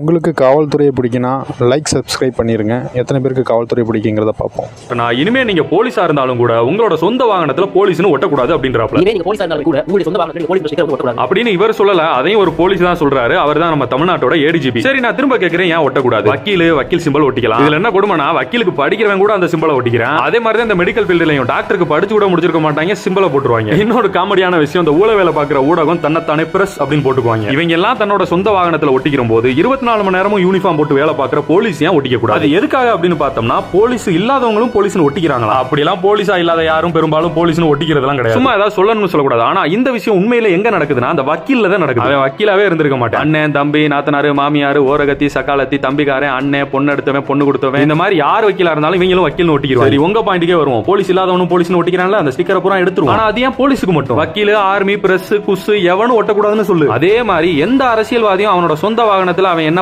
உங்களுக்கு காவல்துறையை பிடிக்குன்னா லைக் சப்ஸ்கிரைப் பண்ணிருங்க. எத்தனை பேருக்கு காவல்துறை பிடிக்குங்கிறத பார்ப்போம். நான் இனிமே நீங்க போலீஸா இருந்தாலும் கூட உங்களோட சொந்த வாகனத்துல போலீஸ்னு ஒட்டக்கூடாது அப்படின்றாப்ல. இனிமே நீங்க போலீஸா இருந்தாலும் கூட உங்களுடைய சொந்த வாகனத்துல போலீஸ் ஸ்டிக்கர் ஒட்டக்கூடாது அப்படின்னு இவர் சொல்லல, அதையும் ஒரு போலீஸ் தான் சொல்றாரு. அவர் தான் நம்ம தமிழ்நாட்டோட ஏடிஜிபி. சரி, நான் திரும்ப கேக்குறேன், ஏன் ஒட்டக்கூடாது? வக்கீல் சிம்பல் ஒட்டிக்கலாம். இதுல என்ன கொடுமைனா, வக்கீலுக்கு படிக்கிறவன் கூட அந்த சிம்பலை ஒட்டிக்கிறேன். அதே மாதிரி தான் இந்த மெடிக்கல் ஃபீல்ட்லயும் டாக்டருக்கு படிச்சு கூட முடிச்சிருக்க மாட்டாங்க, சிம்பலை போட்டுருவாங்க. இன்னொரு காமெடியான விஷயம், இந்த ஊழ வேலை பார்க்குற ஊடகம் தன்னைத்தானே பிரஸ் அப்படின்னு போட்டுக்குவாங்க. இவங்க எல்லாம் தன்னோட சொந்த வாகனத்துல ஒட்டிக்கிற போது 24 மணி நேரமும் யூனிஃபார்ம் போட்டு வேலை பார்க்குற போலீஸ் ஏன் ஒட்டிக்க கூடாது? அது எதுக்காக அப்படின்னு பார்த்தோம்னா, போலீஸ் இல்லாதவங்களும் போலீஸ்னு ஒட்டிக்கிறாங்களா? அப்படிலாம் போலீஸா இல்லாத யாரும் பெரும்பாலும் போலீஸ்னு ஒட்டிக்கிறதெல்லாம் கிடையாது. சும்மா ஏதாவது சொல்லணும்னு சொல்லக்கூடாது. ஆனா இந்த விஷயம் உண்மையில எங்க நடக்குதுன்னா, அந்த வக்கீல்ல தான் நடக்குது. அவன் வக்கீலாவே இருந்திருக்க மாட்டான். அண்ணன், தம்பி, நாத்தனாரு, மாமியாரு, ஓரகத்தி, சக்காலத்தி, தம்பிக்காரன், அண்ணன், பொண்ணு எடுத்தவன், பொண்ணு கொடுத்தவன், இந்த மாதிரி யார் வக்கீலா இருந்தாலும் இவங்களும் வக்கீல்னு ஒட்டிக்கிறாங்க. சரி, உங்க பாயிண்ட்க்கே வருவோம். போலீஸ் இல்லாதவனும் போலீஸ்னு ஒட்டிக்கிறான்ல, அந்த ஸ்டிக்கரை பூரா எடுத்துருவோம். ஆனா அது ஏன் போலீஸுக்கு மட்டும்? வக்கீல், ஆர்மி, பிரஸ், குஸ் எவனும் ஒட்டக்கூடாதுன்னு சொல்லு. அதே மாதிரி எந்த அரசியல்வாதியும் அவனோட சொந்த வாகனத்துல அவன்